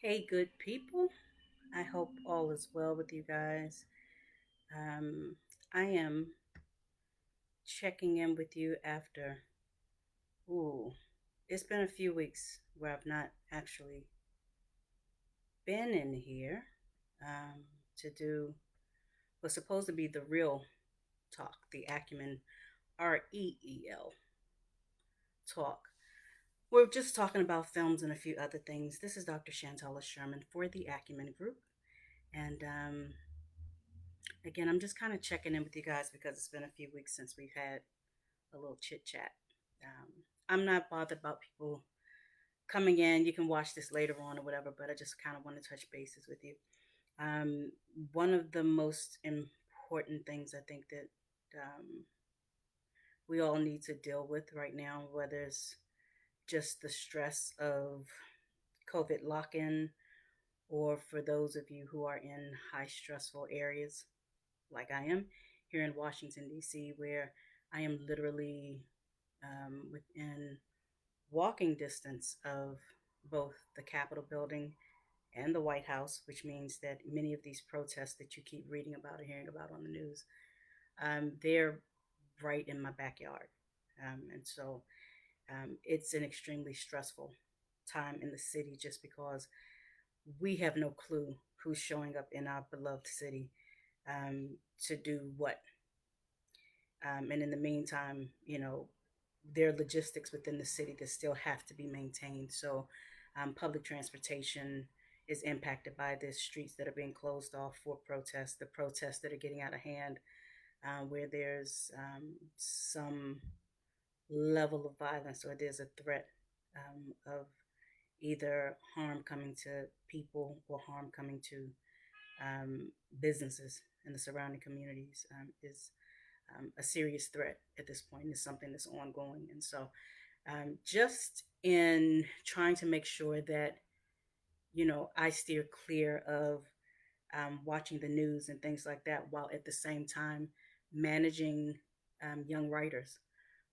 Hey, good people. I hope all is well with you guys. Um, I am checking in with you after, ooh, it's been a few weeks where I've not actually been in here um, to do what's supposed to be the real talk, the Acumen REEL talk. We're just talking about films and a few other things. This is Dr. Shantella Sherman for the Acumen Group. And again, I'm just kind of checking in with you guys because it's been a few weeks since we've had a little chit chat. Um, I'm not bothered about people coming in. You can watch this later on or whatever, but I just kind of want to touch bases with you. Um, One of the most important things I think that we all need to deal with right now, whether it's just the stress of COVID lock in, or for those of you who are in high stressful areas like I am here in Washington, D.C., where I am literally within walking distance of both the Capitol building and the White House, which means that many of these protests that you keep reading about or hearing about on the news, they're right in my backyard. And so it's an extremely stressful time in the city just because we have no clue who's showing up in our beloved city to do what. And in the meantime, there are logistics within the city that still have to be maintained. So, public transportation is impacted by the streets that are being closed off for protests, the protests that are getting out of hand, where there's some level of violence or there's a threat of either harm coming to people or harm coming to businesses in the surrounding communities is a serious threat at this point. It's something that's ongoing. And so, just in trying to make sure that, I steer clear of watching the news and things like that, while at the same time managing young writers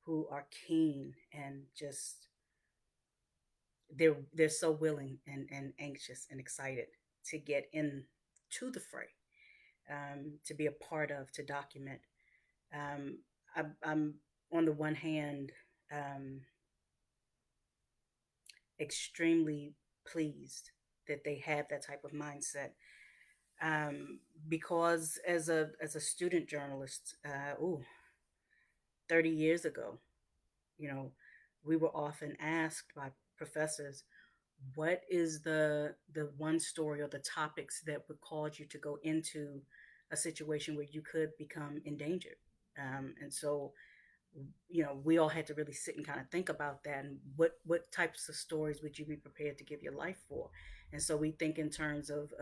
who are keen and just they're so willing and anxious and excited to get in to the fray, to be a part of, to document. um, I'm on the one hand um, extremely pleased that they have that type of mindset, um, because as a student journalist, 30 years ago, you know, we were often asked by professors, what is the one story or the topics that would cause you to go into a situation where you could become endangered. And so, we all had to really sit and kind of think about that, and what types of stories would you be prepared to give your life for. And so we think in terms of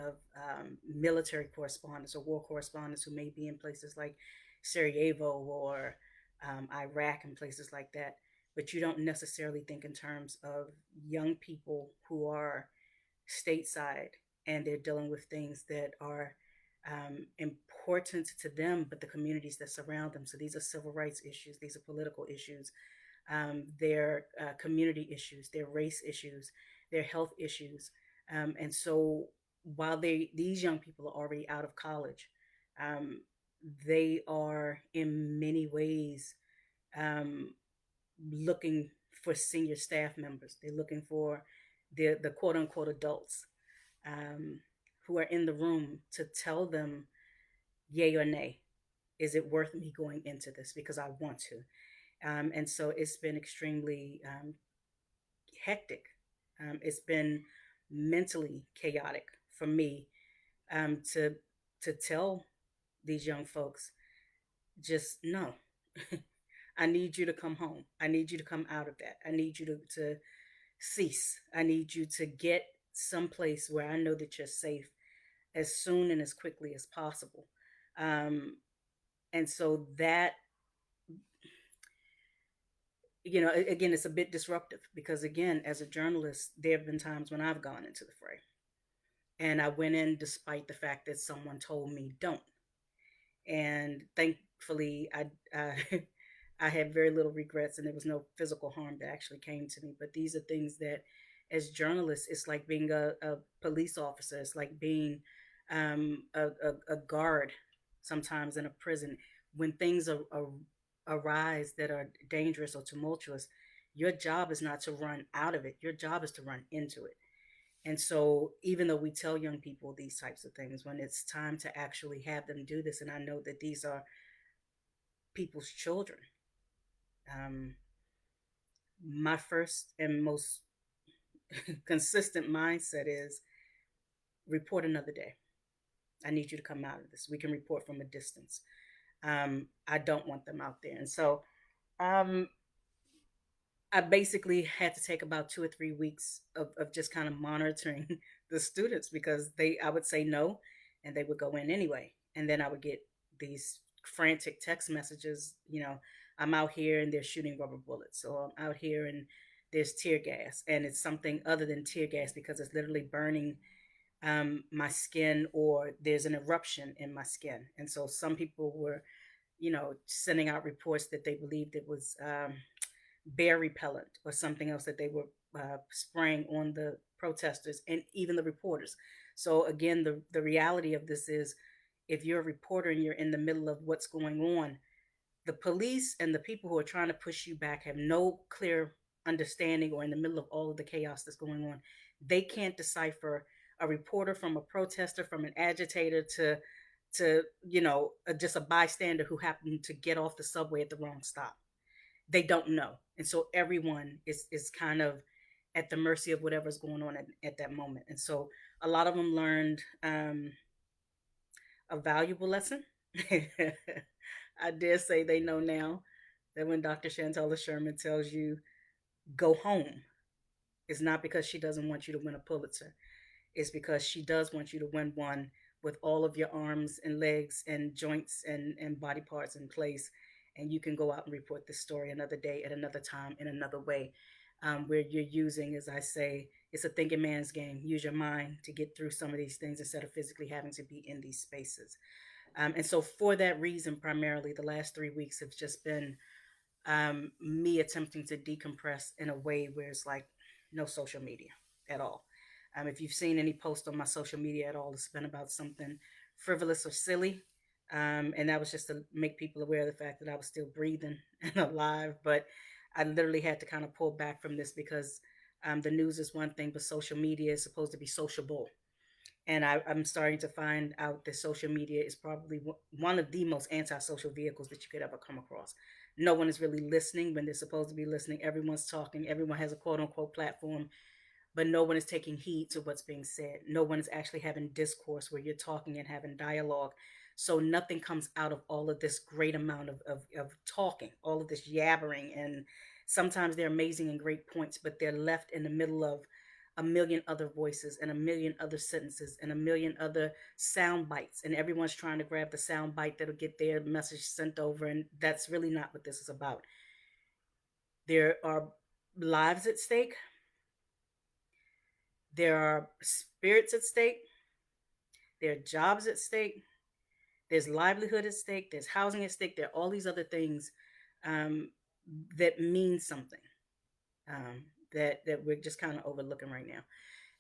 military correspondents or war correspondents who may be in places like Sarajevo or Iraq and places like that, but you don't necessarily think in terms of young people who are stateside and they're dealing with things that are important to them, but the communities that surround them. So these are civil rights issues, these are political issues, they're community issues, they're race issues, they're health issues. And so while these young people are already out of college, um, they are in many ways um, looking for senior staff members. They're looking for the quote unquote adults um, who are in the room to tell them yay or nay. Is it worth me going into this because I want to? And so it's been extremely hectic. It's been mentally chaotic for me to tell these young folks, just no. I need you to come home. I need you to come out of that. I need you to cease. I need you to get someplace where I know that you're safe as soon and as quickly as possible. Um, and so that, again, it's a bit disruptive because, again, as a journalist, there have been times when I've gone into the fray and I went in despite the fact that someone told me don't. And thankfully, I had very little regrets and there was no physical harm that actually came to me. But these are things that as journalists, it's like being a police officer. It's like being a guard sometimes in a prison. When things arise that are dangerous or tumultuous, your job is not to run out of it. Your job is to run into it. And so, even though we tell young people these types of things, when it's time to actually have them do this, and I know that these are people's children, um, my first and most consistent mindset is report another day. I need you to come out of this. We can report from a distance. I don't want them out there. And so um, I basically had to take about 2 or 3 weeks of just kind of monitoring the students because I would say no and they would go in anyway. And then I would get these frantic text messages, I'm out here and they're shooting rubber bullets, or I'm out here and there's tear gas. And it's something other than tear gas because it's literally burning my skin, or there's an eruption in my skin. And so some people were, sending out reports that they believed it was bear repellent or something else that they were spraying on the protesters and even the reporters. So again, the reality of this is, if you're a reporter and you're in the middle of what's going on, the police and the people who are trying to push you back have no clear understanding, or in the middle of all of the chaos that's going on, they can't decipher a reporter from a protester, from an agitator to just a bystander who happened to get off the subway at the wrong stop. They don't know. And so everyone is kind of at the mercy of whatever's going on at that moment. And so a lot of them learned a valuable lesson. I dare say they know now that when Dr. Chantella Sherman tells you go home, it's not because she doesn't want you to win a Pulitzer. It's because she does want you to win one with all of your arms and legs and joints and body parts in place. And you can go out and report this story another day, at another time, in another way, where you're using, as I say, it's a thinking man's game. Use your mind to get through some of these things instead of physically having to be in these spaces. And so, for that reason, primarily, the last 3 weeks have just been me attempting to decompress in a way where it's like no social media at all. If you've seen any post on my social media at all, it's been about something frivolous or silly. And that was just to make people aware of the fact that I was still breathing and alive. But I literally had to kind of pull back from this because the news is one thing, but social media is supposed to be sociable. And I'm starting to find out that social media is probably one of the most antisocial vehicles that you could ever come across. No one is really listening when they're supposed to be listening. Everyone's talking. Everyone has a quote unquote platform, but no one is taking heed to what's being said. No one is actually having discourse where you're talking and having dialogue. So nothing comes out of all of this great amount of talking, all of this yabbering. And sometimes they're amazing and great points, but they're left in the middle of a million other voices and a million other sentences and a million other sound bites. And everyone's trying to grab the sound bite that'll get their message sent over. And that's really not what this is about. There are lives at stake, there are spirits at stake, there are jobs at stake, there's livelihood at stake, there's housing at stake, there are all these other things um, that mean something, that we're just kind of overlooking right now.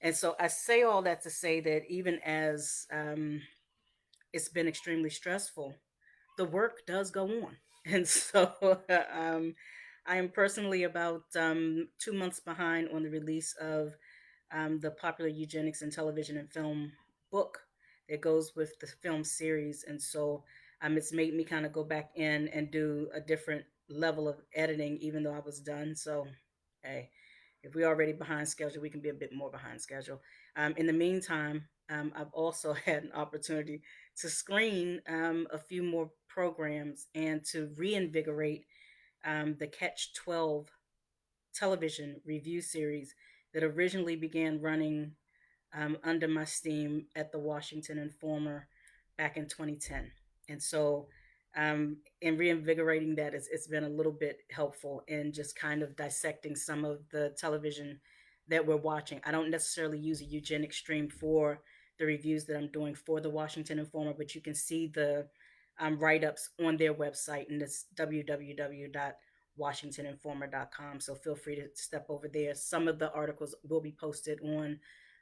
And so I say all that to say that even as it's been extremely stressful, the work does go on. And so I am personally about 2 months behind on the release of the popular eugenics in television and film book that goes with the film series. And so it's made me kind of go back in and do a different level of editing, even though I was done. So, hey, if we're already behind schedule, we can be a bit more behind schedule. In the meantime, I've also had an opportunity to screen a few more programs and to reinvigorate the Catch 12 television review series that originally began running under my steam at the Washington Informer back in 2010. And so, in reinvigorating that, it's been a little bit helpful in just kind of dissecting some of the television that we're watching. I don't necessarily use a eugenic stream for the reviews that I'm doing for the Washington Informer, but you can see the write ups on their website, and it's www washingtoninformer.com. So feel free to step over there. Some of the articles will be posted on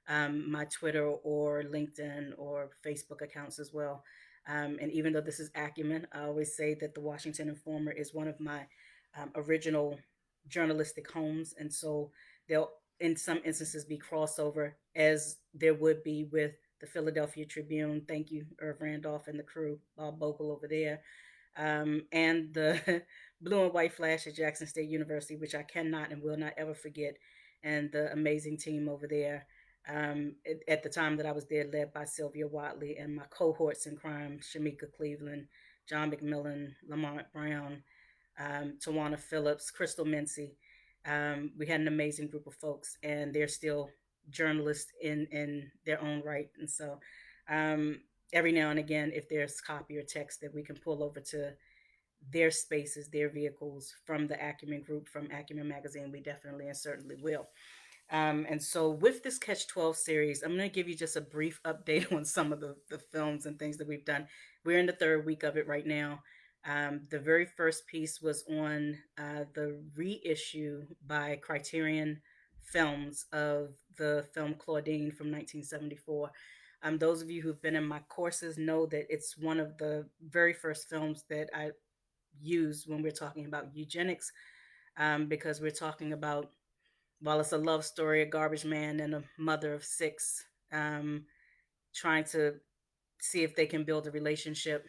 my Twitter or LinkedIn or Facebook accounts as well. And even though this is Acumen, I always say that the Washington Informer is one of my original journalistic homes. And so there'll, in some instances, be crossover, as there would be with the Philadelphia Tribune. Thank you, Irv Randolph and the crew, Bob Bogle over there, and the Blue and White Flash at Jackson State University, which I cannot and will not ever forget, and the amazing team over there. At the time that I was there, led by Sylvia Watley and my cohorts in crime, Shamika Cleveland, John McMillan, Lamont Brown, Tawana Phillips, Crystal Mincy. We had an amazing group of folks, and they're still journalists in their own right. And so, um, every now and again, if there's copy or text that we can pull over to their spaces, their vehicles from the Acumen Group, from Acumen Magazine, we definitely and certainly will. And so, with this Catch 12 series, I'm going to give you just a brief update on some of the films and things that we've done. We're in the third week of it right now. The very first piece was on the reissue by Criterion Films of the film Claudine from 1974. Those of you who've been in my courses know that it's one of the very first films that I use when we're talking about eugenics, because we're talking about, while it's a love story, a garbage man and a mother of six, um, trying to see if they can build a relationship.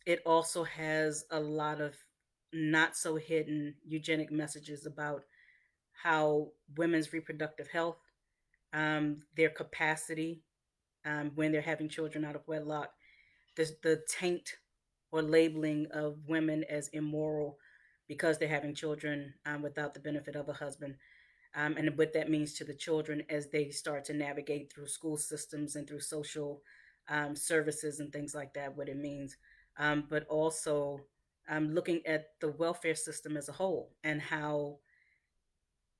It also has a lot of not so hidden eugenic messages about how women's reproductive health, their capacity when they're having children out of wedlock, the taint or labeling of women as immoral because they're having children without the benefit of a husband, and what that means to the children as they start to navigate through school systems and through social services and things like that, what it means. But also looking at the welfare system as a whole and how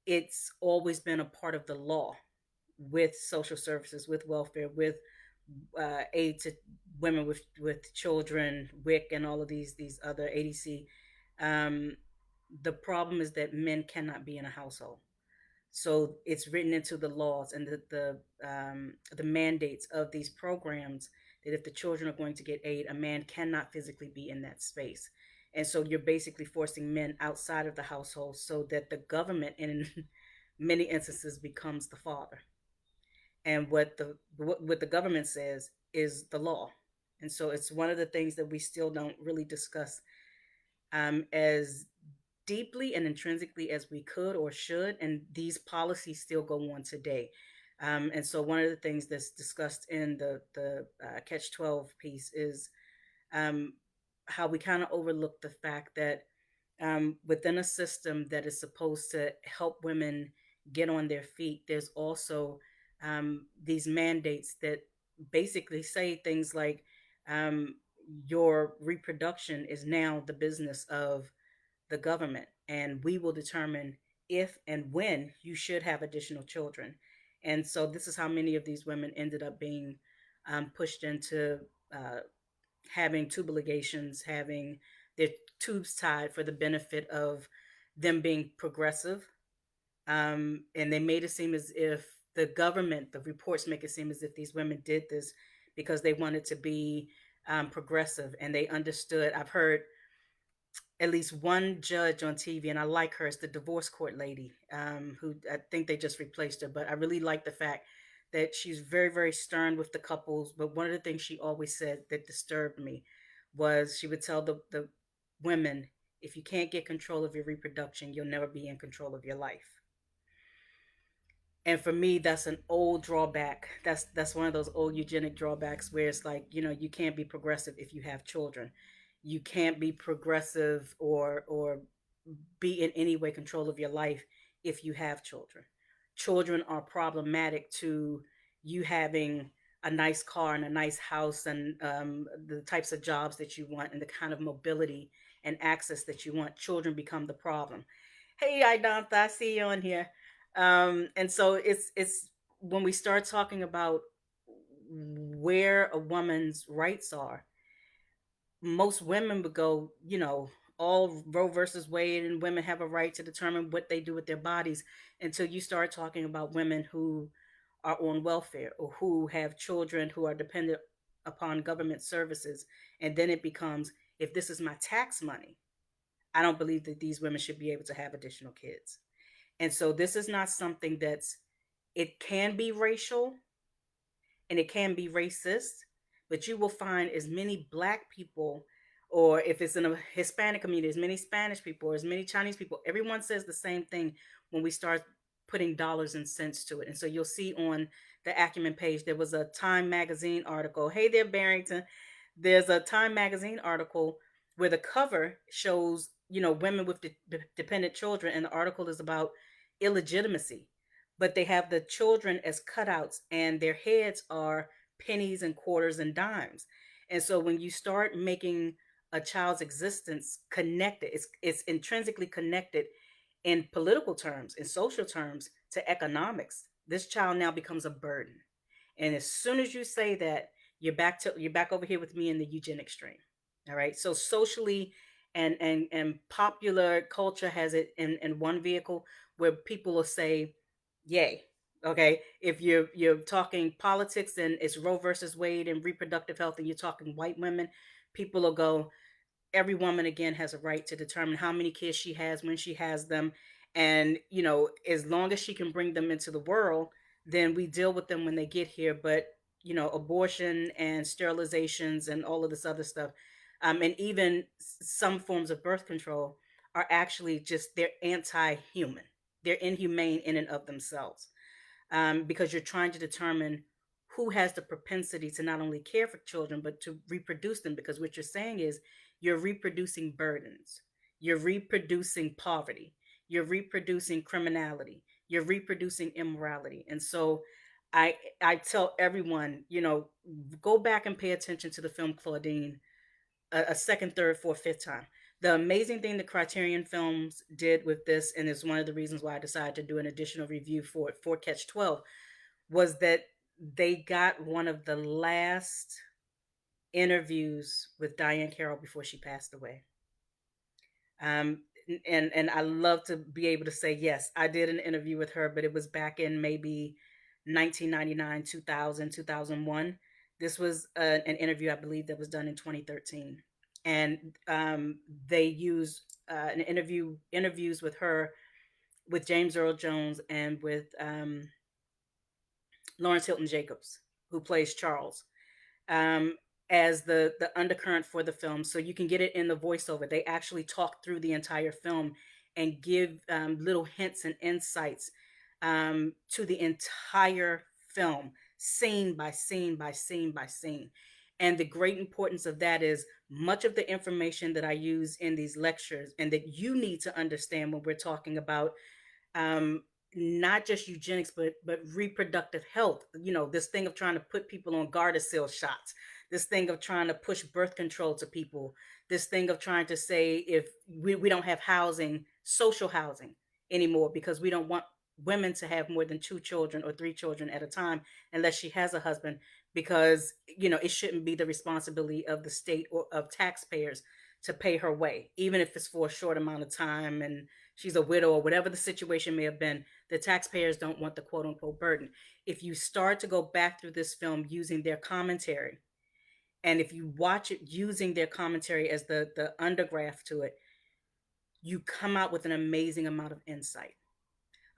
it's always been a part of the law, with social services, with welfare, with aid to women with children, WIC, and all of these other ADC. Um, the problem is that men cannot be in a household, so it's written into the laws and the mandates of these programs that if the children are going to get aid, a man cannot physically be in that space. And so you're basically forcing men outside of the household so that the government, in many instances, becomes the father. And what the government says is the law. And so it's one of the things that we still don't really discuss as deeply and intrinsically as we could or should, and these policies still go on today. And so one of the things that's discussed in the Catch 12 piece is um, how we kind of overlook the fact that within a system that is supposed to help women get on their feet, there's also these mandates that basically say things like um, your reproduction is now the business of the government, and we will determine if and when you should have additional children. And so, this is how many of these women ended up being pushed into uh, having tubal ligations, having their tubes tied for the benefit of them being progressive. And they made it seem as if the government, the reports make it seem as if these women did this because they wanted to be progressive and they understood. I've heard at least one judge on TV, and I like her. It's the divorce court lady, who I think they just replaced her. But I really like the fact that she's very, very stern with the couples. But one of the things she always said that disturbed me was she would tell the women, if you can't get control of your reproduction, you'll never be in control of your life. And for me, that's an old drawback. That's one of those old eugenic drawbacks where it's like, you can't be progressive if you have children. You can't be progressive or be in any way control of your life if you have children. Children are problematic to you having a nice car and a nice house and the types of jobs that you want and the kind of mobility and access that you want. Children become the problem. Hey, Idantha, I see you on here. And so it's when we start talking about where a woman's rights are, most women would go, all Roe versus Wade and women have a right to determine what they do with their bodies, until you start talking about women who are on welfare or who have children who are dependent upon government services. And then it becomes, if this is my tax money, I don't believe that these women should be able to have additional kids. And so this is not something that's, it can be racial and it can be racist, but you will find as many black people, or if it's in a Hispanic community, as many Spanish people, or as many Chinese people, everyone says the same thing when we start putting dollars and cents to it. And so you'll see on the Acumen page, there was a Time magazine article. Hey there, Barrington. There's a Time magazine article where the cover shows, women with dependent children, and the article is about illegitimacy, but they have the children as cutouts and their heads are pennies and quarters and dimes. And so when you start making a child's existence connected, it's intrinsically connected in political terms, in social terms, to economics. This child now becomes a burden. And as soon as you say that, you're back over here with me in the eugenic stream. All right. So socially and popular culture has it in one vehicle where people will say, yay. Okay. If you're talking politics and it's Roe versus Wade and reproductive health and you're talking white women, people will go, every woman again has a right to determine how many kids she has, when she has them, and as long as she can bring them into the world, then we deal with them when they get here. But abortion and sterilizations and all of this other stuff, and even some forms of birth control, are actually just, they're anti-human, they're inhumane in and of themselves, because you're trying to determine who has the propensity to not only care for children but to reproduce them, because what you're saying is you're reproducing burdens, you're reproducing poverty, you're reproducing criminality, you're reproducing immorality. And so I tell everyone, go back and pay attention to the film Claudine a second, third, fourth, fifth time. The amazing thing the Criterion Films did with this, and it's one of the reasons why I decided to do an additional review for it for Catch 12, was that they got one of the last interviews with Diane Carroll before she passed away. And I love to be able to say, yes, I did an interview with her, but it was back in maybe 1999, 2000, 2001. This was an interview, I believe, that was done in 2013. And they used an interviews with her, with James Earl Jones, and with Lawrence Hilton Jacobs, who plays Charles, um, as the undercurrent for the film. So you can get it in the voiceover. They actually talk through the entire film and give little hints and insights to the entire film, scene by scene by scene by scene. And the great importance of that is much of the information that I use in these lectures and that you need to understand when we're talking about um, not just eugenics, but reproductive health. This thing of trying to put people on Gardasil shots, this thing of trying to push birth control to people, this thing of trying to say if we don't have housing, social housing anymore, because we don't want women to have more than two children or three children at a time unless she has a husband, because it shouldn't be the responsibility of the state or of taxpayers to pay her way, even if it's for a short amount of time and she's a widow or whatever the situation may have been. The taxpayers don't want the quote unquote burden. If you start to go back through this film using their commentary, and if you watch it using their commentary as the undergraph to it, you come out with an amazing amount of insight.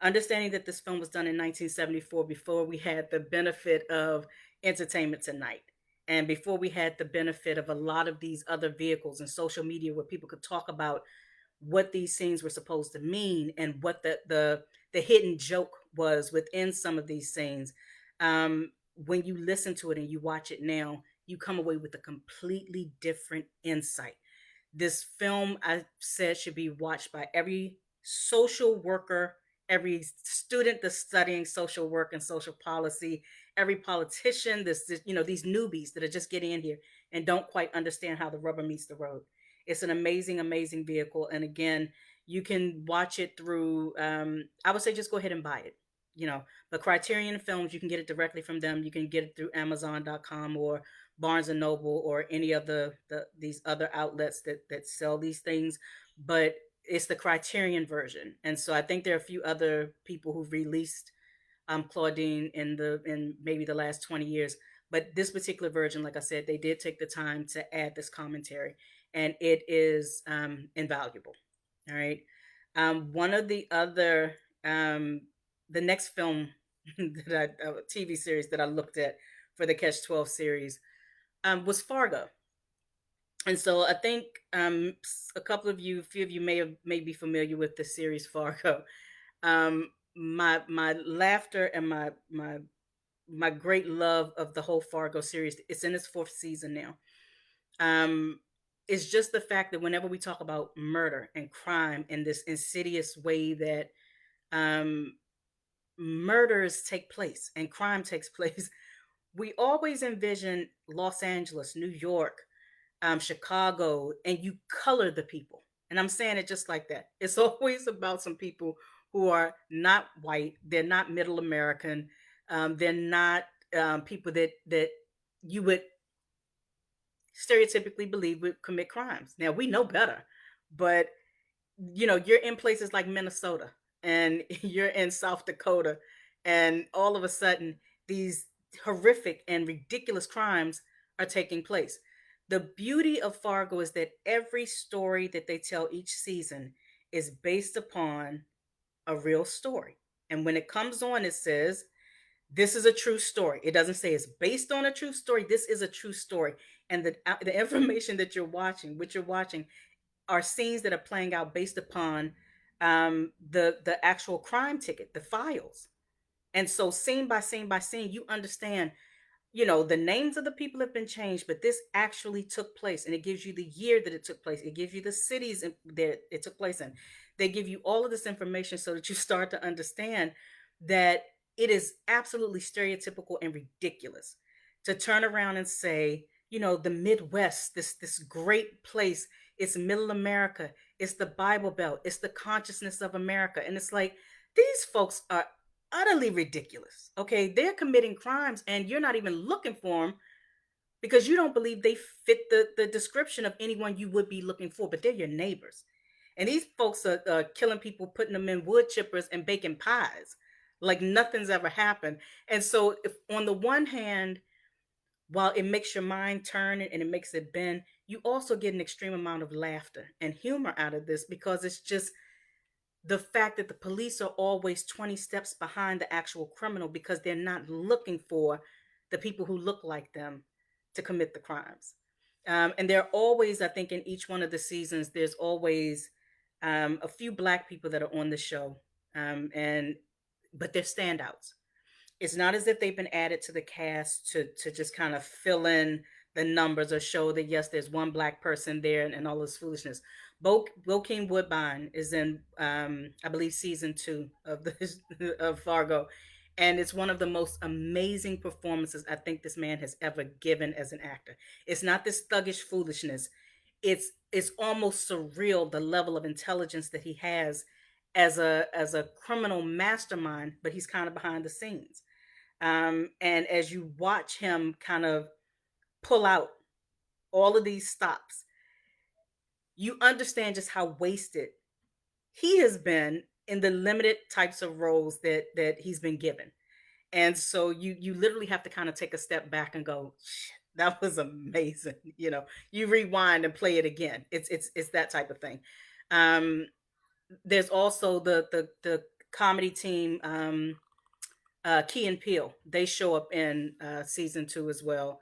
Understanding that this film was done in 1974, before we had the benefit of Entertainment Tonight, and before we had the benefit of a lot of these other vehicles and social media where people could talk about what these scenes were supposed to mean and what the hidden joke was within some of these scenes. When you listen to it and you watch it now, you come away with a completely different insight. This film, I said, should be watched by every social worker, every student that's studying social work and social policy, every politician, these newbies that are just getting in here and don't quite understand how the rubber meets the road. It's an amazing, amazing vehicle. And again, you can watch it through, I would say just go ahead and buy it. But Criterion Films, you can get it directly from them. You can get it through Amazon.com or Barnes and Noble or any of these other outlets that sell these things, but it's the Criterion version. And so I think there are a few other people who've released Claudine in maybe the last 20 years. But this particular version, like I said, they did take the time to add this commentary, and it is invaluable. All right. One of the other, the next film TV series that I looked at for the Catch 12 series was Fargo. And so I think a couple of you, a few of you may be familiar with the series Fargo. My laughter and my great love of the whole Fargo series. It's in its fourth season now. Um, it's just the fact that whenever we talk about murder and crime in this insidious way that um, murders take place and crime takes place, we always envision Los Angeles, New York, Chicago, and you color the people. And I'm saying it just like that. It's always about some people who are not white. They're not Middle American. They're not people that you would stereotypically believe would commit crimes. Now we know better, but you're in places like Minnesota and you're in South Dakota, and all of a sudden these horrific and ridiculous crimes are taking place. The beauty of Fargo is that every story that they tell each season is based upon a real story. And when it comes on, it says, this is a true story. It doesn't say it's based on a true story. This is a true story. And the information that you're watching, are scenes that are playing out based upon the actual crime ticket, the files. And so scene by scene by scene, you understand, the names of the people have been changed, but this actually took place. And it gives you the year that it took place. It gives you the cities that it took place in. They give you all of this information so that you start to understand that it is absolutely stereotypical and ridiculous to turn around and say, the Midwest, this great place, it's middle America, it's the Bible Belt, it's the consciousness of America. And it's like, these folks are utterly ridiculous. Okay, they're committing crimes and you're not even looking for them because you don't believe they fit the description of anyone you would be looking for, but they're your neighbors. And these folks are killing people, putting them in wood chippers and baking pies like nothing's ever happened. And so, if on the one hand, while it makes your mind turn and it makes it bend, you also get an extreme amount of laughter and humor out of this because it's just the fact that the police are always 20 steps behind the actual criminal because they're not looking for the people who look like them to commit the crimes. And there are always, I think, in each one of the seasons, there's always a few black people that are on the show, and but they're standouts. It's not as if they've been added to the cast to just kind of fill in the numbers or show that yes, there's one black person there and all this foolishness. Bokeem Woodbine is in, I believe, season two of the of Fargo, and it's one of the most amazing performances I think this man has ever given as an actor. It's not this thuggish foolishness. It's almost surreal the level of intelligence that he has as a criminal mastermind, but he's kind of behind the scenes. And as you watch him kind of pull out all of these stops, you understand just how wasted he has been in the limited types of roles that he's been given. And so you literally have to kind of take a step back and go, that was amazing. You rewind and play it again. It's that type of thing. Um, there's also the comedy team, Key and Peele. They show up in season two as well.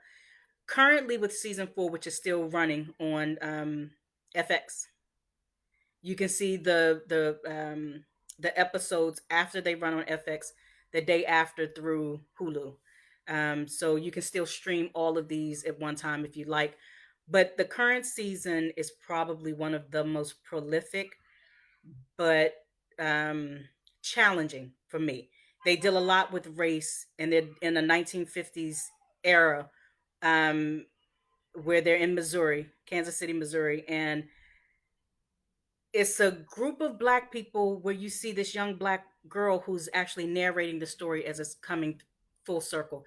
Currently with season four, which is still running on FX, you can see the episodes after they run on FX the day after through Hulu. So you can still stream all of these at one time if you like. But the current season is probably one of the most prolific, but um, challenging for me. They deal a lot with race, and they're in the 1950s era, um, where they're in Missouri, Kansas City, Missouri, and it's a group of black people where you see this young black girl who's actually narrating the story as it's coming full circle.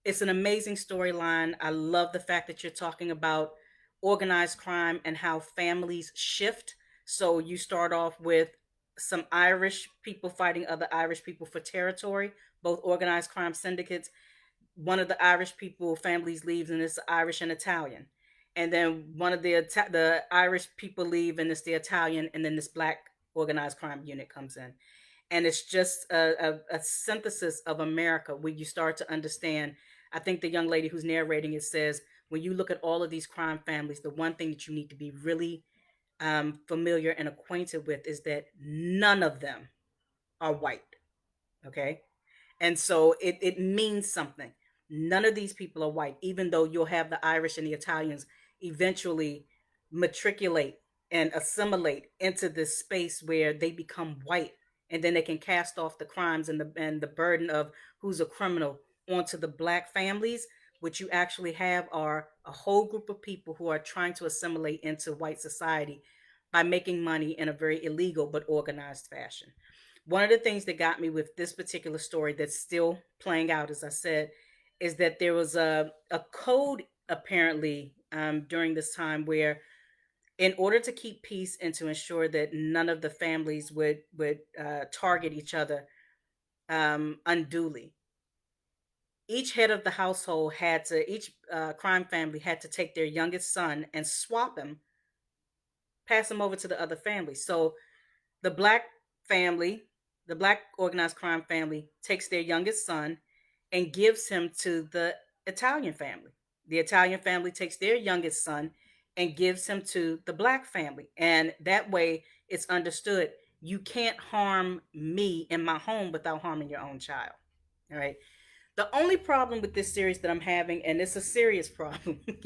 It's an amazing storyline. I love the fact that you're talking about organized crime and how families shift. So you start off with some Irish people fighting other Irish people for territory, both organized crime syndicates. One of the Irish people families leaves, and it's Irish and Italian. And then one of the Irish people leave, and it's the Italian, and then this black organized crime unit comes in. And it's just a synthesis of America where you start to understand. I think the young lady who's narrating it says, when you look at all of these crime families, the one thing that you need to be really familiar and acquainted with is that none of them are white. Okay, and so it means something. None of these people are white, even though you'll have the Irish and the Italians eventually matriculate and assimilate into this space where they become white, and then they can cast off the crimes and the burden of who's a criminal onto the black families. What you actually have are a whole group of people who are trying to assimilate into white society by making money in a very illegal but organized fashion. One of the things that got me with this particular story that's still playing out, as I said, is that there was a code apparently during this time where, in order to keep peace and to ensure that none of the families would target each other unduly, each head of the household had to, each crime family had to take their youngest son and swap him, pass him over to the other family. So the black family, the black organized crime family, takes their youngest son and gives him to the Italian family. The Italian family takes their youngest son and gives him to the black family. And that way it's understood, you can't harm me in my home without harming your own child. All right. The only problem with this series that I'm having, and it's a serious problem, is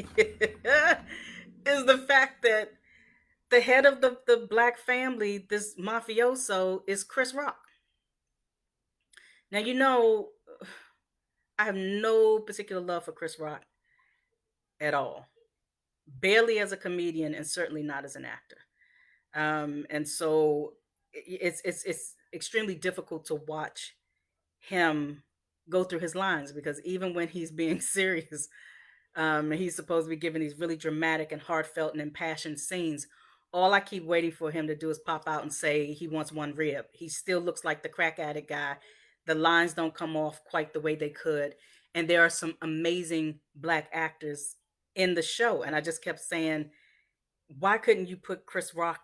the fact that the head of the black family, this mafioso, is Chris Rock. Now, I have no particular love for Chris Rock at all. Barely as a comedian, and certainly not as an actor. And so it's extremely difficult to watch him go through his lines, because even when he's being serious, he's supposed to be giving these really dramatic and heartfelt and impassioned scenes. All I keep waiting for him to do is pop out and say he wants one rib. He still looks like the crack addict guy. The lines don't come off quite the way they could. And there are some amazing black actors in the show. And I just kept saying, why couldn't you put Chris Rock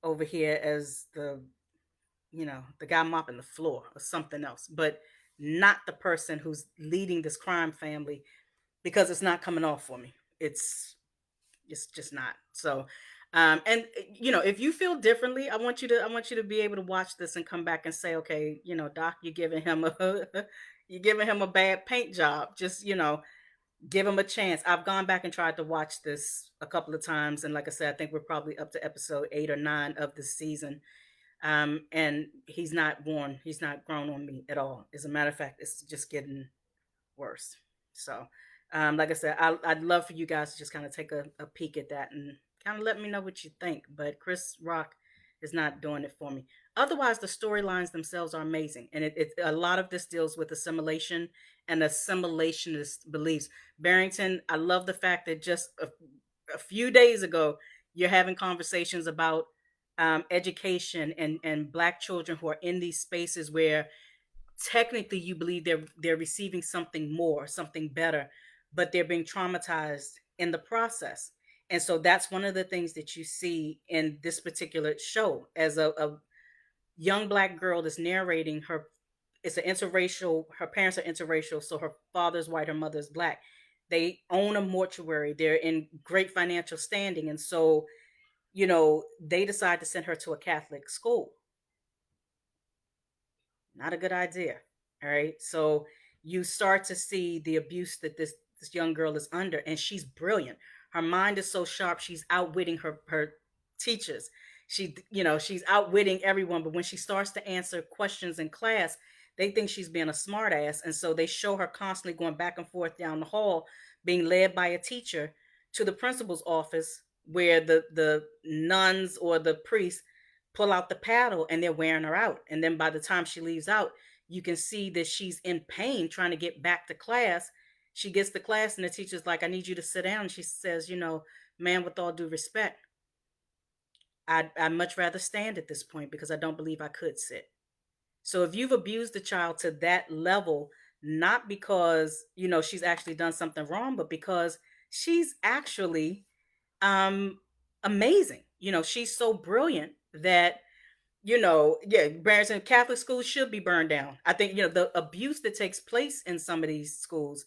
over here as the guy mopping the floor or something else, but not the person who's leading this crime family, because it's not coming off for me. It's just not. So and if you feel differently, I want you to be able to watch this and come back and say, okay, doc, you're giving him a you're giving him a bad paint job. Just give him a chance. I've gone back and tried to watch this a couple of times, and like I said, I think we're probably up to episode 8 or 9 of this season. And he's not grown on me at all. As a matter of fact, it's just getting worse. So, like I said, I'd love for you guys to just kind of take a peek at that and kind of let me know what you think. But Chris Rock is not doing it for me. Otherwise, the storylines themselves are amazing, and a lot of this deals with assimilation and assimilationist beliefs. Barrington, I love the fact that just a few days ago, you're having conversations about education and black children who are in these spaces where technically you believe they're receiving something more, something better, but they're being traumatized in the process. And so that's one of the things that you see in this particular show, as a young black girl that's narrating her. It's an interracial, her parents are interracial, so her father's white, her mother's black. They own a mortuary, they're in great financial standing, and so they decide to send her to a Catholic school. Not a good idea. All right. So you start to see the abuse that this young girl is under, and she's brilliant. Her mind is so sharp, she's outwitting her teachers. She's outwitting everyone, but when she starts to answer questions in class, they think she's being a smartass, and so they show her constantly going back and forth down the hall, being led by a teacher to the principal's office, where the nuns or the priests pull out the paddle and they're wearing her out. And then by the time she leaves out, you can see that she's in pain trying to get back to class. She gets to class and the teacher's like, I need you to sit down. And she says, ma'am, with all due respect, I'd much rather stand at this point because I don't believe I could sit. So if you've abused the child to that level, not because, she's actually done something wrong, but because she's actually um amazing. She's so brilliant that, yeah, Barrington Catholic schools should be burned down. I think, the abuse that takes place in some of these schools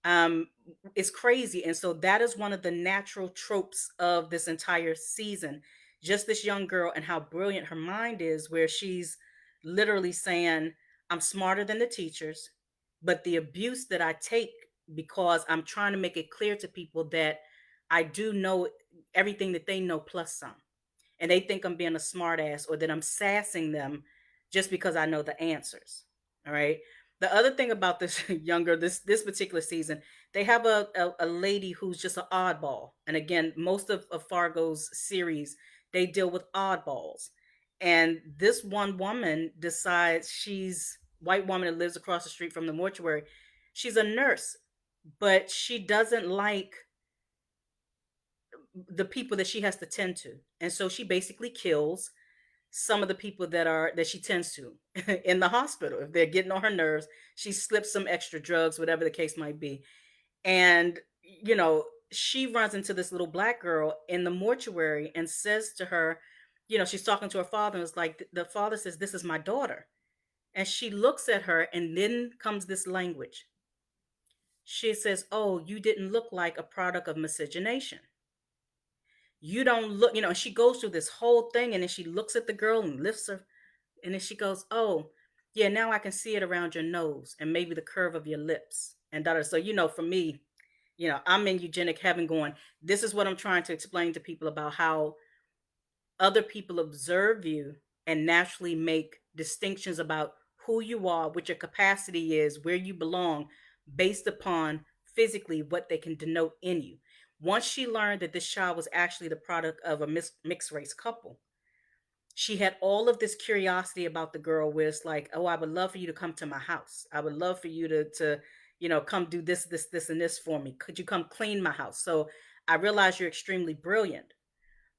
um is crazy. And so that is one of the natural tropes of this entire season. Just this young girl and how brilliant her mind is, where she's literally saying, I'm smarter than the teachers, but the abuse that I take, because I'm trying to make it clear to people that I do know everything that they know plus some, and they think I'm being a smartass or that I'm sassing them just because I know the answers. All right. The other thing about this this particular season, they have a lady who's just an oddball. And again, most of Fargo's series, they deal with oddballs. And this one woman decides, she's white woman that lives across the street from the mortuary. She's a nurse, but she doesn't like the people that she has to tend to. And so she basically kills some of the people that she tends to in the hospital. If they're getting on her nerves, she slips some extra drugs, whatever the case might be. And she runs into this little black girl in the mortuary and says to her, she's talking to her father, and it's like the father says, this is my daughter. And she looks at her, and then comes this language. She says, oh, you didn't look like a product of miscegenation. You don't look, she goes through this whole thing, and then she looks at the girl and lifts her, and then she goes, oh, yeah, now I can see it around your nose and maybe the curve of your lips and da. So, for me, I'm in eugenic heaven going, this is what I'm trying to explain to people about how other people observe you and naturally make distinctions about who you are, what your capacity is, where you belong, based upon physically what they can denote in you. Once she learned that this child was actually the product of a mixed race couple, she had all of this curiosity about the girl, where it's like, oh, I would love for you to come to my house. I would love for you to come do this and this for me. Could you come clean my house? So I realize you're extremely brilliant,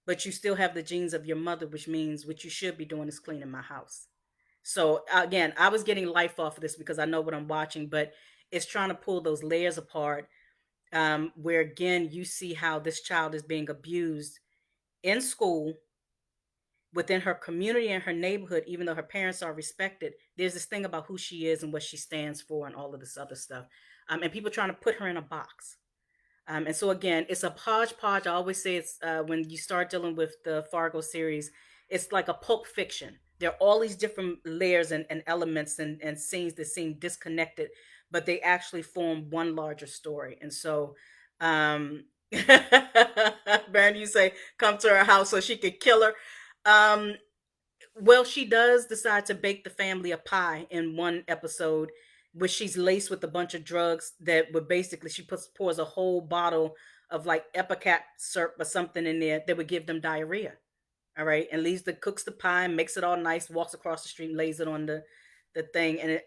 but you still have the genes of your mother, which means what you should be doing is cleaning my house. So again, I was getting life off of this because I know what I'm watching, but it's trying to pull those layers apart, where again you see how this child is being abused in school, within her community and her neighborhood. Even though her parents are respected, there's this thing about who she is and what she stands for and all of this other stuff, and people trying to put her in a box. And so again, it's a hodgepodge. I always say it's, when you start dealing with the Fargo series, it's like a pulp fiction. There are all these different layers and elements and scenes that seem disconnected, but they actually form one larger story. And so, um, Baron, you say come to her house so she could kill her. Um, well, she does decide to bake the family a pie in one episode, which she's laced with a bunch of drugs that would basically, pours a whole bottle of like Epicat syrup or something in there that would give them diarrhea. All right, and cooks the pie, makes it all nice, walks across the street, and lays it on the thing, and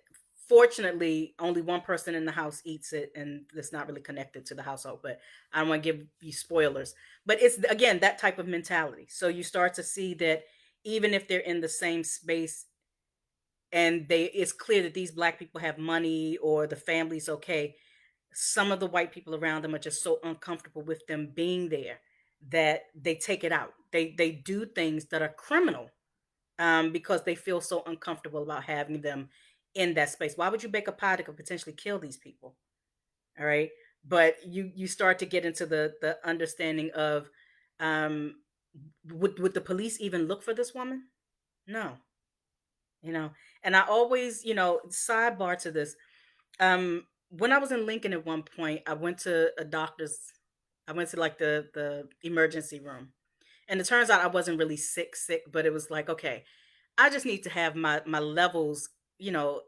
fortunately only one person in the house eats it, and it's not really connected to the household. But I don't want to give you spoilers. But it's again that type of mentality. So you start to see that even if they're in the same space, and it's clear that these black people have money or the family's okay, some of the white people around them are just so uncomfortable with them being there that they take it out. They do things that are criminal, because they feel so uncomfortable about having them in that space. Why would you bake a pie that could potentially kill these people? All right. But you start to get into the understanding of, um would the police even look for this woman? No. you know and I always, sidebar to this, when I was in Lincoln at one point, I went to a doctor's. I went to like the emergency room, and it turns out I wasn't really sick, but it was like, okay, I just need to have my levels, you know,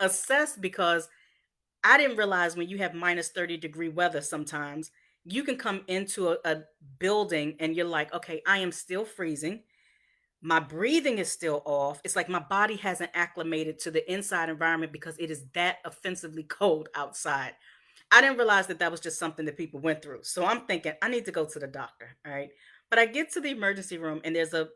assessed, because I didn't realize when you have -30-degree weather, sometimes you can come into a building and you're like, okay, I am still freezing. My breathing is still off. It's like my body hasn't acclimated to the inside environment because it is that offensively cold outside. I didn't realize that that was just something that people went through. So I'm thinking, I need to go to the doctor. All right. But I get to the emergency room and there's a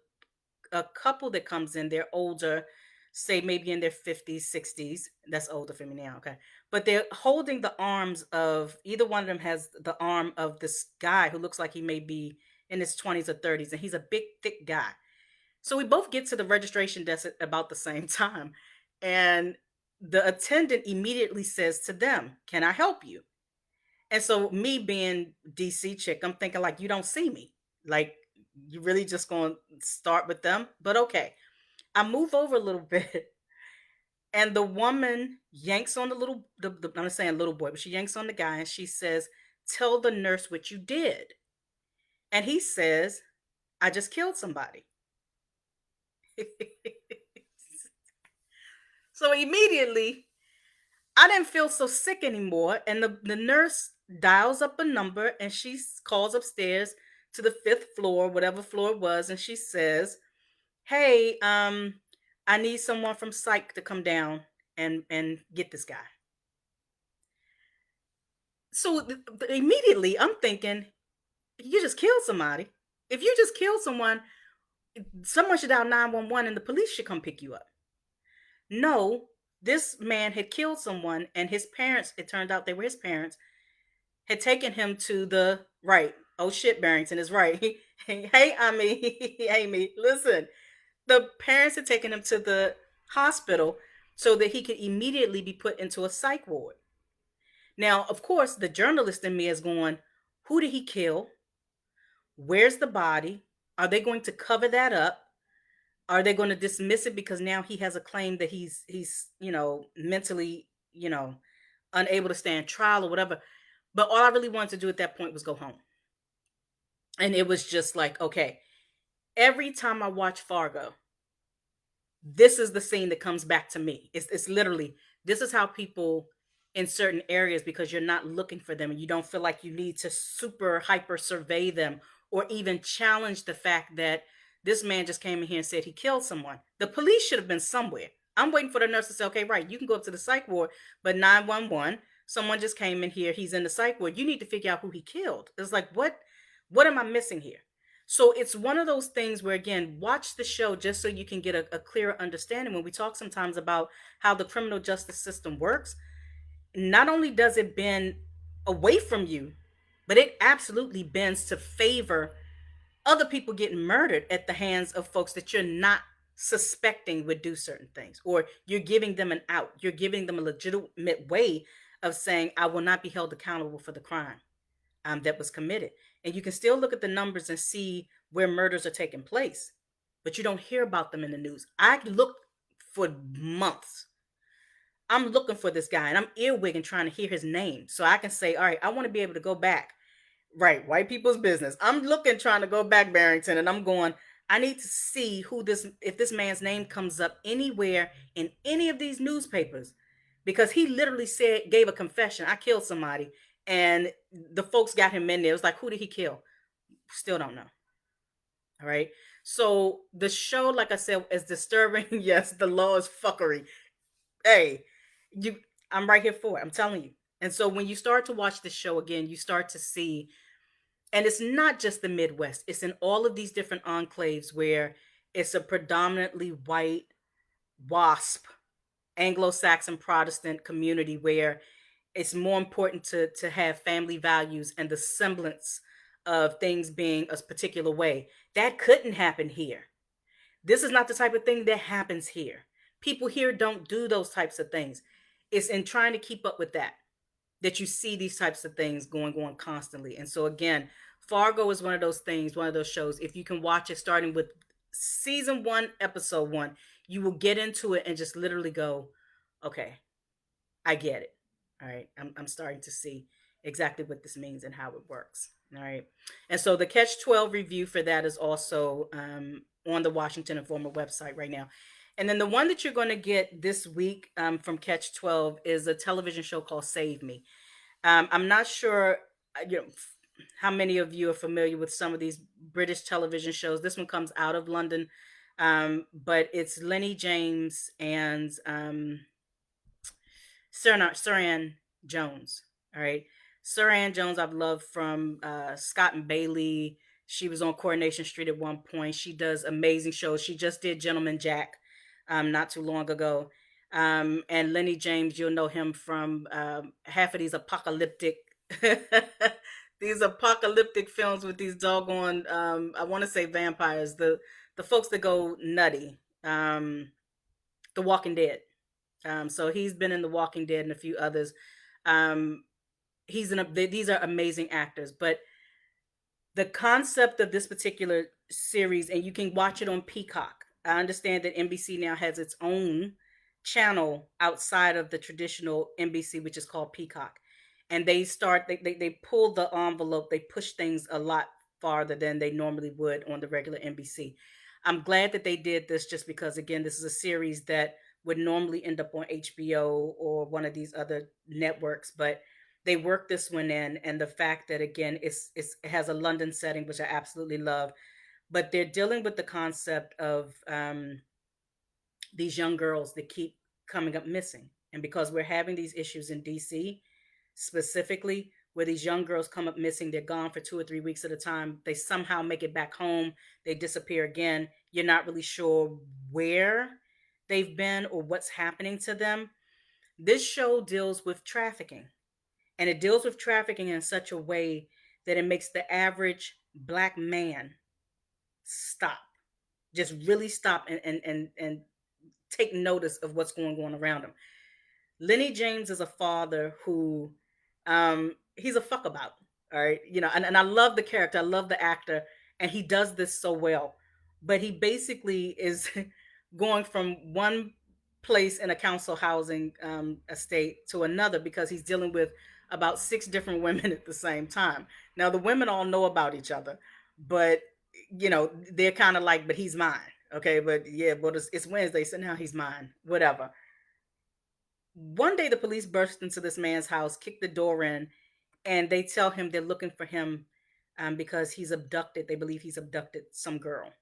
couple that comes in. They're older, say maybe in their 50s, 60s. That's older for me now. Okay. But they're holding the arms of either one of them has the arm of this guy who looks like he may be in his 20s or 30s. And he's a big, thick guy. So we both get to the registration desk at about the same time. And the attendant immediately says to them, "Can I help you?" And so me being DC chick, I'm thinking like, you don't see me. Like, you really just going to start with them? But okay. I move over a little bit and the woman yanks on I'm not saying little boy, but she yanks on the guy and she says, "Tell the nurse what you did." And he says, "I just killed somebody." So immediately I didn't feel so sick anymore. And the nurse dials up a number and she calls upstairs to the fifth floor, whatever floor it was, and she says, "Hey, I need someone from psych to come down and get this guy." So immediately I'm thinking, you just killed somebody. If you just killed someone should dial 911 and the police should come pick you up. No, this man had killed someone and his parents, it turned out they were his parents, had taken him to the right. Oh shit, Barrington is right. Hey, Amy, Amy, listen. The parents had taken him to the hospital so that he could immediately be put into a psych ward. Now, of course, the journalist in me is going, who did he kill? Where's the body? Are they going to cover that up? Are they going to dismiss it because now he has a claim that he's mentally unable to stand trial or whatever? But all I really wanted to do at that point was go home. And it was just like, okay, every time I watch Fargo, this is the scene that comes back to me. It's literally, this is how people in certain areas, because you're not looking for them and you don't feel like you need to super hyper survey them or even challenge the fact that this man just came in here and said he killed someone. The police should have been somewhere. I'm waiting for the nurse to say, okay, right, you can go up to the psych ward, but 911, someone just came in here, he's in the psych ward. You need to figure out who he killed. It's like, what am I missing here? So it's one of those things where, again, watch the show just so you can get a clearer understanding. When we talk sometimes about how the criminal justice system works, not only does it bend away from you, but it absolutely bends to favor other people getting murdered at the hands of folks that you're not suspecting would do certain things, or you're giving them an out. You're giving them a legitimate way of saying, I will not be held accountable for the crime that was committed. And you can still look at the numbers and see where murders are taking place, but you don't hear about them in the news. I looked for months. I'm looking for this guy and I'm earwigging trying to hear his name so I can say, all right, I want to be able to go back. Right, white people's business. I'm looking, trying to go back, Barrington, and I'm going, I need to see if this man's name comes up anywhere in any of these newspapers, because he literally gave a confession. I killed somebody, and the folks got him in there. It was like, who did he kill? Still don't know. All right. So the show, like I said, is disturbing. Yes, the law is fuckery. Hey, you, I'm right here for it. I'm telling you. And so when you start to watch this show again, you start to see, and it's not just the Midwest, it's in all of these different enclaves where it's a predominantly white, WASP, Anglo-Saxon Protestant community, where it's more important to have family values and the semblance of things being a particular way. That couldn't happen here. This is not the type of thing that happens here. People here don't do those types of things. It's in trying to keep up with that you see these types of things going on constantly. And so again, Fargo is one of those things, one of those shows. If you can watch it starting with season 1, episode 1, you will get into it and just literally go, okay, I get it. All right. I'm starting to see exactly what this means and how it works. All right. And so the Catch 12 review for that is also on the Washington Informer website right now. And then the one that you're going to get this week from Catch 12 is a television show called Save Me. I'm not sure how many of you are familiar with some of these British television shows. This one comes out of London, but it's Lenny James and Saran Jones. All right. Sir Ann Jones, I've loved from Scott and Bailey. She was on Coronation Street at one point. She does amazing shows. She just did Gentleman Jack not too long ago. And Lenny James, you'll know him from half of these apocalyptic these apocalyptic films with these doggone I want to say vampires, the folks that go nutty. The Walking Dead. So he's been in The Walking Dead and a few others. Um, these are amazing actors, but the concept of this particular series, and you can watch it on Peacock. I understand that NBC now has its own channel outside of the traditional NBC, which is called Peacock. And they pull the envelope, they push things a lot farther than they normally would on the regular NBC. I'm glad that they did this just because, again, this is a series that would normally end up on HBO or one of these other networks, but they worked this one in, and the fact that again it has a London setting, which I absolutely love, but they're dealing with the concept of these young girls that keep coming up missing. And because we're having these issues in DC specifically, where these young girls come up missing, they're gone for 2 or 3 weeks at a time, they somehow make it back home, they disappear again, you're not really sure where they've been or what's happening to them. This show deals with trafficking, and it deals with trafficking in such a way that it makes the average black man stop, just really stop and take notice of what's going on around him. Lenny James is a father who he's a fuck about. All right. And I love the character, I love the actor, and he does this so well. But he basically is going from one place in a council housing estate to another because he's dealing with about six different women at the same time. Now the women all know about each other, but they're kind of like, but he's mine. Okay, but yeah, but it's Wednesday, so now he's mine. Whatever. One day, the police burst into this man's house, kick the door in, and they tell him they're looking for him because he's abducted. They believe he's abducted some girl.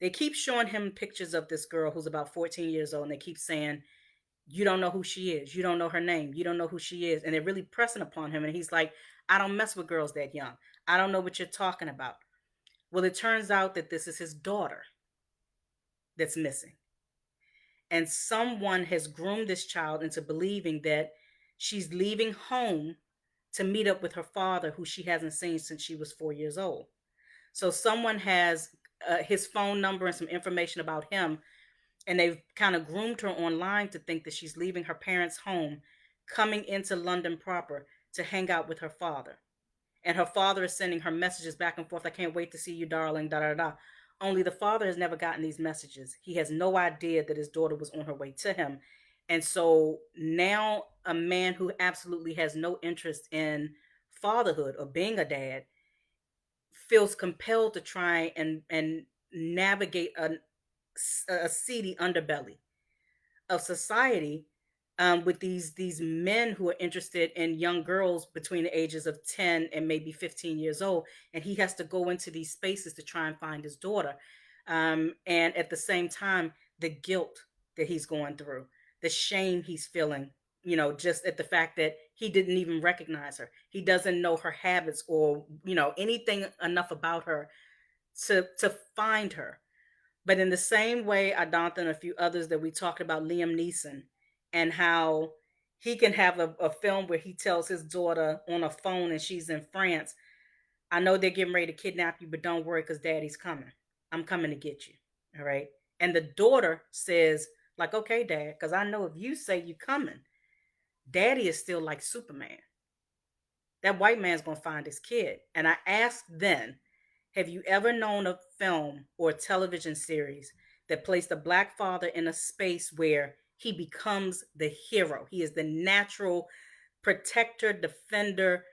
They keep showing him pictures of this girl who's about 14 years old, and they keep saying, "You don't know who she is. You don't know her name. You don't know who she is." And they're really pressing upon him. And he's like, "I don't mess with girls that young. I don't know what you're talking about." Well, it turns out that this is his daughter that's missing. And someone has groomed this child into believing that she's leaving home to meet up with her father, who she hasn't seen since she was 4 years old. So someone has his phone number and some information about him, and they've kind of groomed her online to think that she's leaving her parents' home, coming into London proper to hang out with her father. And her father is sending her messages back and forth. "I can't wait to see you, darling, da da da." Only the father has never gotten these messages. He has no idea that his daughter was on her way to him. And so now a man who absolutely has no interest in fatherhood or being a dad feels compelled to try and navigate a seedy underbelly of society, with these men who are interested in young girls between the ages of 10 and maybe 15 years old, and he has to go into these spaces to try and find his daughter. And at the same time, the guilt that he's going through, the shame he's feeling, just at the fact that he didn't even recognize her, he doesn't know her habits or anything enough about her to find her. But in the same way, Adantha and a few others that we talked about, Liam Neeson, and how he can have a film where he tells his daughter on a phone and she's in France, "I know they're getting ready to kidnap you, but don't worry because daddy's coming. I'm coming to get you." All right. And the daughter says, like, "Okay, dad, because I know if you say you coming, daddy is still like Superman. That white man's going to find his kid." And I asked then, have you ever known a film or a television series that placed a black father in a space where he becomes the hero? He is the natural protector, defender,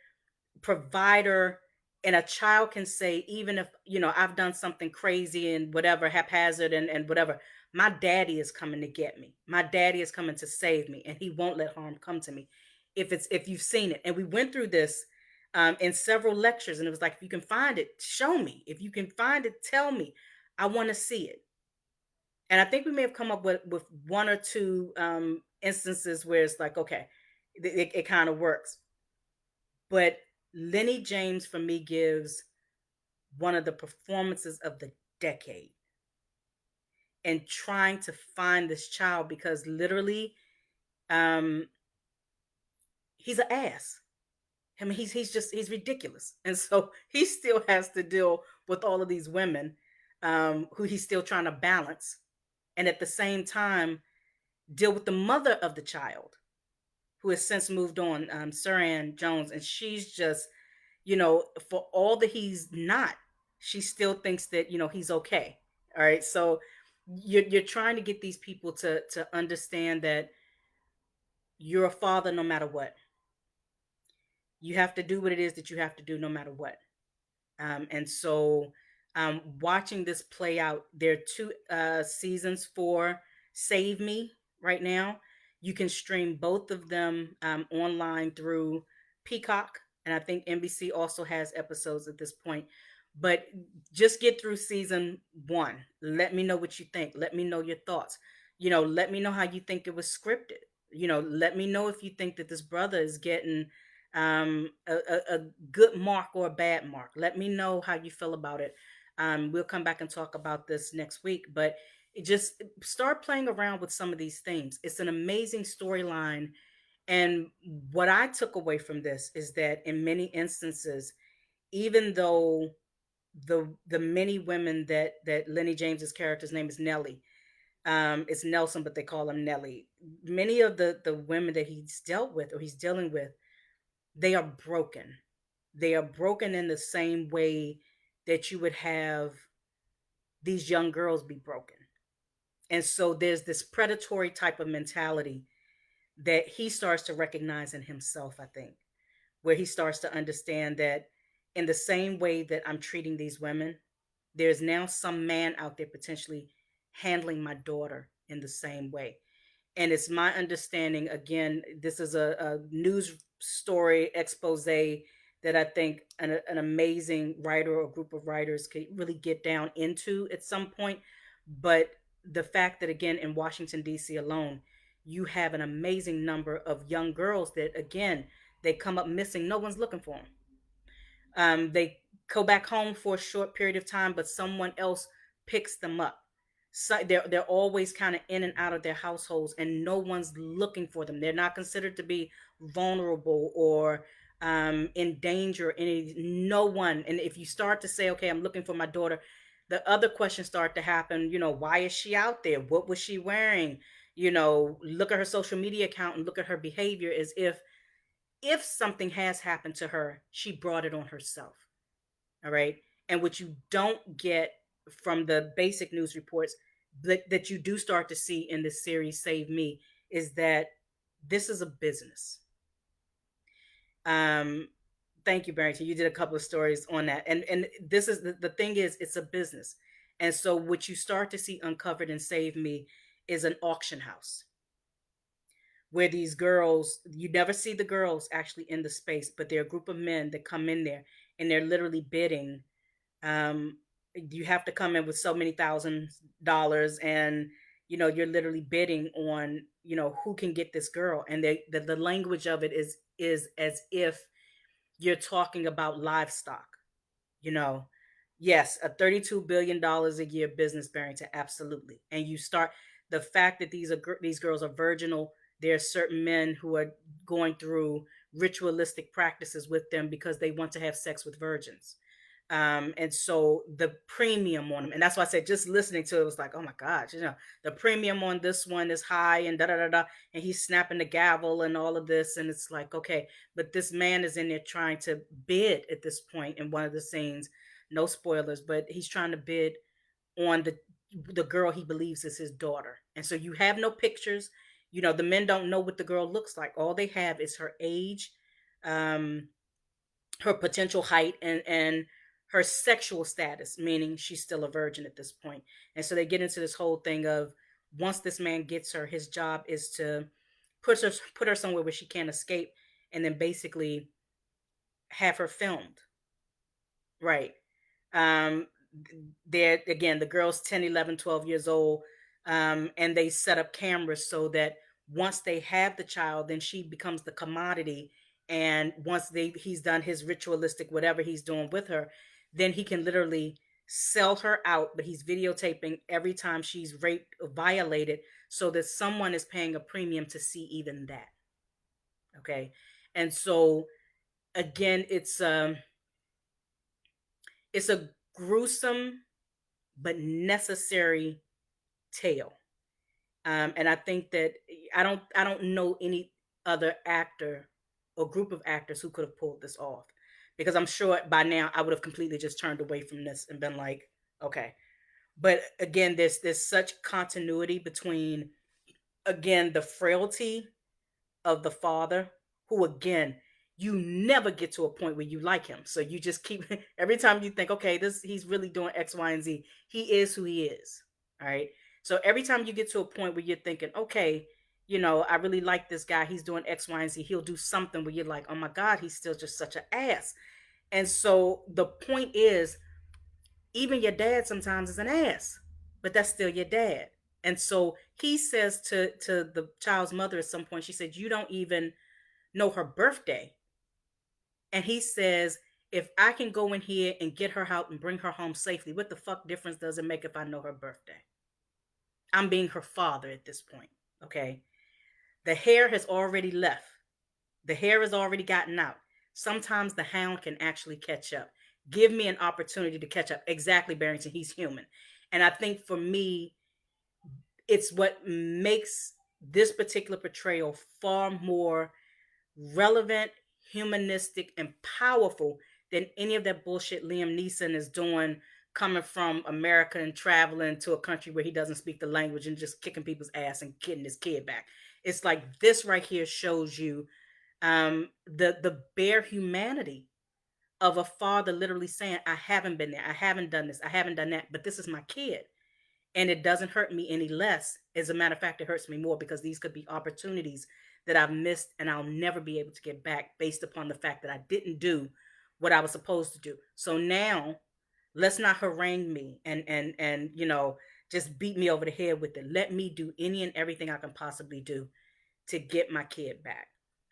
provider. And a child can say, even if, I've done something crazy and whatever, haphazard and whatever, my daddy is coming to get me. My daddy is coming to save me, and he won't let harm come to me. If you've seen it. And we went through this in several lectures, and it was like, if you can find it, show me. If you can find it, tell me. I want to see it. And I think we may have come up with one or two instances where it's like, okay, it kind of works. But Lenny James for me gives one of the performances of the decade, and trying to find this child, because literally, um he's an ass. I mean, he's ridiculous, and so he still has to deal with all of these women, who he's still trying to balance, and at the same time deal with the mother of the child, who has since moved on, Suran Jones, and she's just, for all that he's not, she still thinks that he's okay. All right, so you're trying to get these people to understand that you're a father no matter what. You have to do what it is that you have to do no matter what. And so, watching this play out, there are two seasons for Save Me right now. You can stream both of them online through Peacock, and I think NBC also has episodes at this point. But just get through season one. Let me know what you think. Let me know your thoughts. Let me know how you think it was scripted. Let me know if you think that this brother is getting a good mark or a bad mark. Let me know how you feel about it. We'll come back and talk about this next week, but just start playing around with some of these things. It's an amazing storyline. And what I took away from this is that in many instances, even though the many women that Lenny James's character's name is Nellie, it's Nelson, but they call him Nellie. Many of the women that he's dealt with or he's dealing with, they are broken. They are broken in the same way that you would have these young girls be broken. And so there's this predatory type of mentality that he starts to recognize in himself, I think, where he starts to understand that in the same way that I'm treating these women, there's now some man out there potentially handling my daughter in the same way. And it's my understanding, again, this is a news story expose that I think an amazing writer or group of writers could really get down into at some point. But the fact that, again, in Washington, D.C. alone, you have an amazing number of young girls that, again, they come up missing. No one's looking for them. They go back home for a short period of time, but someone else picks them up. So they're always kind of in and out of their households, and no one's looking for them. They're not considered to be vulnerable or in danger. Any no one. And if you start to say, "Okay, I'm looking for my daughter," the other questions start to happen. Why is she out there? What was she wearing? Look at her social media account and look at her behavior as if something has happened to her, she brought it on herself. All right. And what you don't get from the basic news reports that you do start to see in this series, Save Me, is that this is a business. Um, Thank you, Barrington. You did a couple of stories on that. And this is the thing is, it's a business. And so what you start to see uncovered in Save Me is an auction house where these girls, you never see the girls actually in the space, but they're a group of men that come in there and they're literally bidding. um you have to come in with so many $1,000, and you're literally bidding on who can get this girl, and the language of it is as if you're talking about livestock. you know yes, a $32 billion a year business, Barrington, absolutely. And you start, the fact that these girls are virginal. There are certain men who are going through ritualistic practices with them because they want to have sex with virgins. And so the premium on them, and that's why I said, just listening to it was like, oh my gosh, the premium on this one is high, and da da da da, and he's snapping the gavel and all of this, and it's like, okay, but this man is in there trying to bid at this point in one of the scenes. No spoilers, but he's trying to bid on the girl he believes is his daughter, and so you have no pictures. The men don't know what the girl looks like. All they have is her age, um, her potential height, and her sexual status, meaning she's still a virgin at this point. And so they get into this whole thing of, once this man gets her, his job is to put her somewhere where she can't escape, and then basically have her filmed. Right. um there again, the girl's 10, 11, 12 years old, and they set up cameras so that once they have the child, then she becomes the commodity, And once he's done his ritualistic whatever he's doing with her, then he can literally sell her out, but he's videotaping every time she's raped or violated so that someone is paying a premium to see even that. Okay. And so again, it's a gruesome but necessary tale. And I think that I don't know any other actor or group of actors who could have pulled this off, because I'm sure by now I would have completely just turned away from this and been like, okay. But again, there's such continuity between, again, the frailty of the father, who again, you never get to a point where you like him. So you just keep every time you think, okay, this he's really doing X, Y, and Z. He is who he is. All right. So every time you get to a point where you're thinking, okay, I really like this guy. He's doing X, Y, and Z. He'll do something where you're like, oh my God, he's still just such an ass. And so the point is, even your dad sometimes is an ass, but that's still your dad. And so he says to the child's mother at some point, she said, you don't even know her birthday. And he says, if I can go in here and get her out and bring her home safely, what the fuck difference does it make if I know her birthday? I'm being her father at this point. Okay. The hair has already left. The hair has already gotten out. Sometimes the hound can actually catch up. Give me an opportunity to catch up. Exactly, Barrington. He's human. And I think for me, it's what makes this particular portrayal far more relevant, humanistic, and powerful than any of that bullshit Liam Neeson is doing, coming from America and traveling to a country where he doesn't speak the language and just kicking people's ass and getting his kid back. It's like this right here shows you the bare humanity of a father literally saying, I haven't been there, I haven't done this, I haven't done that, but this is my kid. And it doesn't hurt me any less. As a matter of fact, it hurts me more, because these could be opportunities that I've missed and I'll never be able to get back based upon the fact that I didn't do what I was supposed to do. So now let's not harangue me and just beat me over the head with it. Let me do any and everything I can possibly do to get my kid back.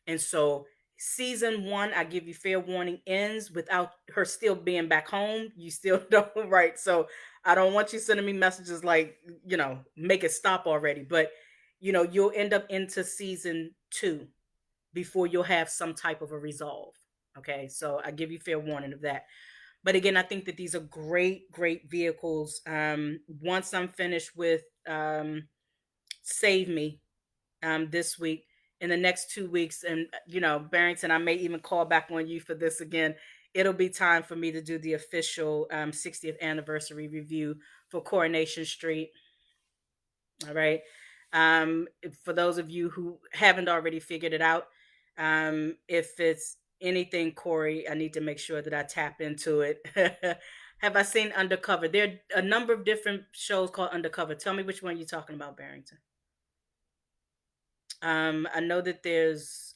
And so season one, I give you fair warning, ends without her still being back home. You still don't, right? So I don't want you sending me messages like, make it stop already. But you'll end up into season two before you'll have some type of a resolve. Okay. So I give you fair warning of that. But again, I think that these are great, great vehicles. Once I'm finished with Save Me, this week, in the next 2 weeks, and Barrington, I may even call back on you for this again. It'll be time for me to do the official 60th anniversary review for Coronation Street. All right. For those of you who haven't already figured it out, if it's anything Corey, I need to make sure that I tap into it. Have I seen Undercover? There are a number of different shows called Undercover. Tell me which one you're talking about, Barrington. I know that there's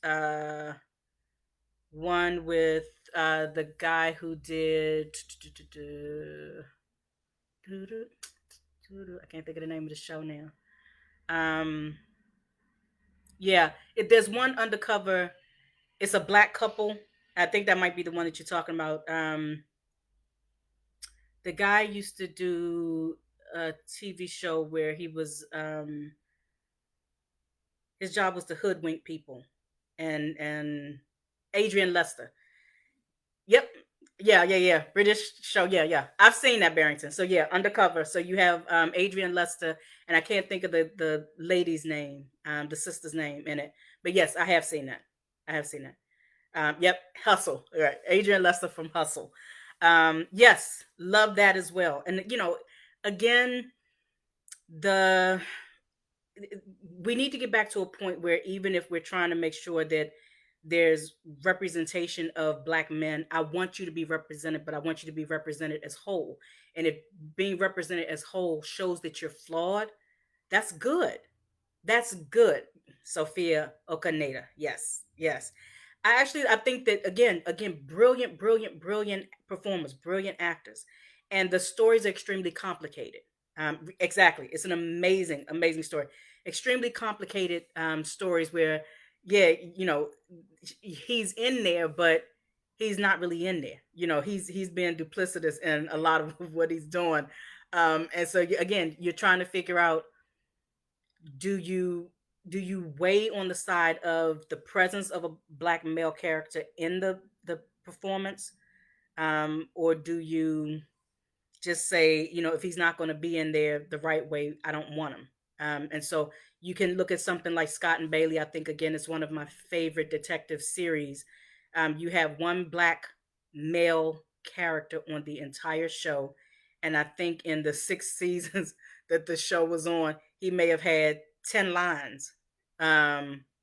one with the guy who did I can't think of the name of the show now. Um, yeah, there's one Undercover. It's a black couple. I think that might be the one that you're talking about. The guy used to do a TV show where he was his job was to hoodwink people, and Adrian Lester. Yep. Yeah. British show. Yeah. I've seen that, Barrington. So yeah, Undercover. So you have Adrian Lester, and I can't think of the lady's name, the sister's name in it. But yes, I have seen that. I have seen that. Yep, Hustle. All right, Adrian Lester from Hustle. Yes, love that as well. And again, the we need to get back to a point where, even if we're trying to make sure that there's representation of black men, I want you to be represented, but I want you to be represented as whole. And if being represented as whole shows that you're flawed, that's good. That's good. Sophia Okaneda. Yes. I think that, again, brilliant performers, brilliant actors, and the stories are extremely complicated. Exactly, it's an amazing story. Extremely complicated stories where yeah, you know, he's in there, but he's not really in there. You know, he's being duplicitous in a lot of what he's doing. And so again, you're trying to figure out, do you do you weigh on the side of the presence of a black male character in the performance, or do you just say, you know, if he's not going to be in there the right way, I don't want him. And so you can look at something like Scott and Bailey. I think, again, it's one of my favorite detective series. You have one black male character on the entire show. And I think in the 6 seasons that the show was on, he may have had 10 lines.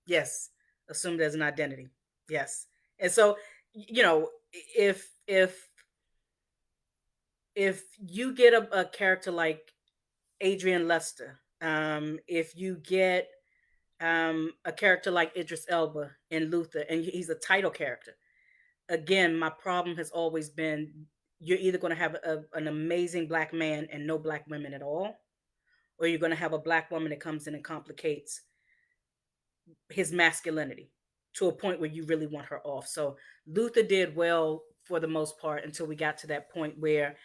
Yes, assumed as an identity. Yes. And so, you know, if you get a character like Adrian Lester, if you get a character like Idris Elba in Luther, and he's a title character, again, my problem has always been, you're either going to have an amazing black man and no black women at all, or you're going to have a black woman that comes in and complicates his masculinity to a point where you really want her off. So Luther did well for the most part until we got to that point where,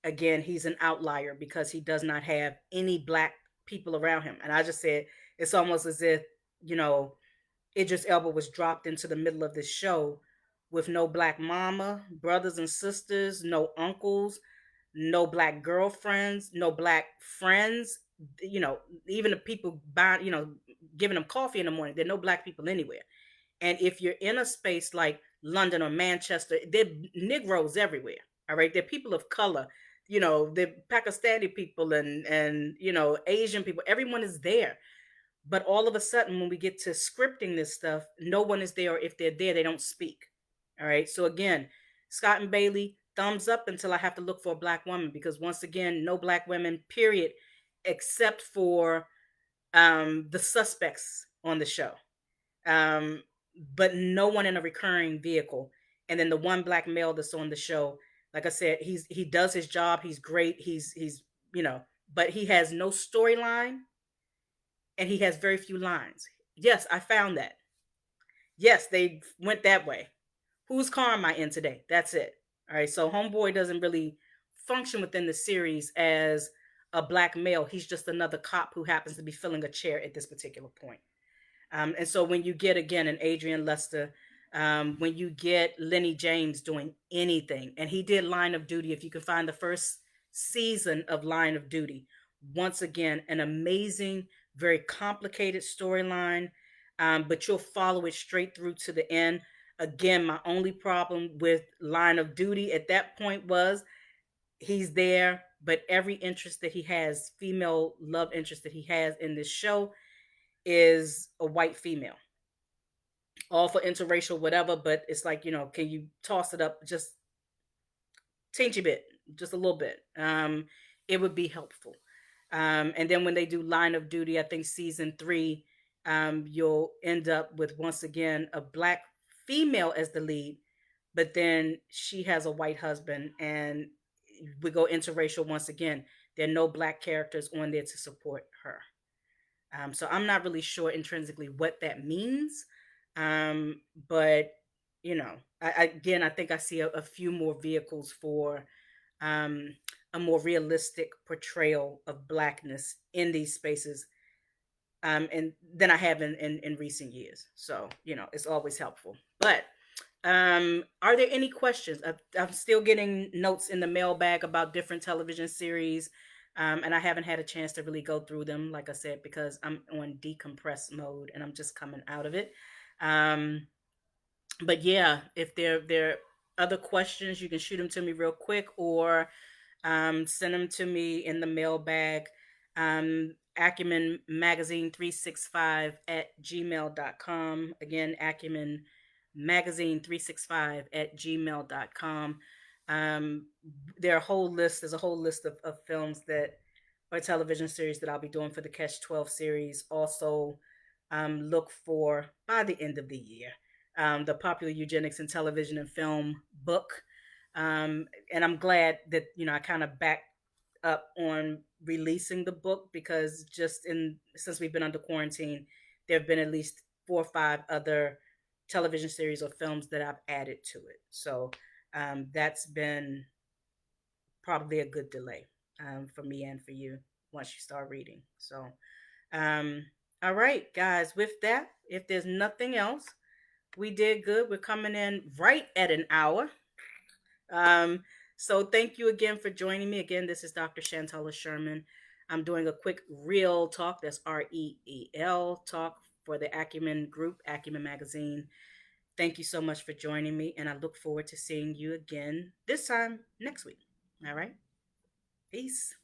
again, he's an outlier because he does not have any black people around him. And I just said, it's almost as if, you know, Idris Elba was dropped into the middle of this show with no black mama, brothers and sisters, no uncles, no black girlfriends, no black friends. You know, even the people buying, you know, giving them coffee in the morning, there are no black people anywhere. And if you're in a space like London or Manchester, there are Negroes everywhere. All right. They're people of color, you know, they're Pakistani people and you know, Asian people. Everyone is there. But all of a sudden, when we get to scripting this stuff, no one is there. Or if they're there, they don't speak. All right. So again, Scott and Bailey, thumbs up until I have to look for a black woman, because once again, no black women, period, except for the suspects on the show. Um, but no one in a recurring vehicle. And then the one black male that's on the show, like I said, he does his job. He's great. He's you know, but he has no storyline and he has very few lines. Yes, I found that. Yes, they went that way. Whose car am I in today? That's it. All right. So Homeboy doesn't really function within the series as a black male. He's just another cop who happens to be filling a chair at this particular point. And so when you get, again, an Adrian Lester, when you get Lenny James doing anything, and he did Line of Duty, if you can find the first season of Line of Duty, once again, an amazing, very complicated storyline, but you'll follow it straight through to the end. Again, my only problem with Line of Duty at that point was he's there, but every interest that he has, female love interest that he has in this show, is a white female, all for interracial whatever, but it's like, you know, can you toss it up just teensy bit, just a little bit? It would be helpful. And then when they do Line of Duty, I think season 3, you'll end up with, once again, a black female as the lead, but then she has a white husband, and we go interracial once again. There are no black characters on there to support her. So I'm not really sure intrinsically what that means. But, you know, again, I think I see a few more vehicles for um, a more realistic portrayal of blackness in these spaces, and than I have in recent years. So, you know, it's always helpful. But are there any questions? I'm still getting notes in the mailbag about different television series, and I haven't had a chance to really go through them, like I said, because I'm on decompress mode and I'm just coming out of it. Um, but yeah, if there are other questions, you can shoot them to me real quick, or send them to me in the mailbag. Acumen Magazine 365 at gmail.com. Again, Acumen Magazine 365 at gmail.com. Um, there's a whole list of films that, or television series that I'll be doing for the Catch 12 series. Also, look for, by the end of the year, the Popular Eugenics in Television and Film book. And I'm glad that, you know, I kind of backed up on releasing the book, because just in since we've been under quarantine, there have been at least 4 or 5 other television series or films that I've added to it. So that's been probably a good delay for me and for you once you start reading. So, um, all right, guys, with that, if there's nothing else, we did good. We're coming in right at an hour. Um, so thank you again for joining me. Again, this is Dr. Shantella Sherman. I'm doing a quick real talk. That's REEL talk for the Acumen Group, Acumen Magazine. Thank you so much for joining me, and I look forward to seeing you again this time next week. All right. Peace.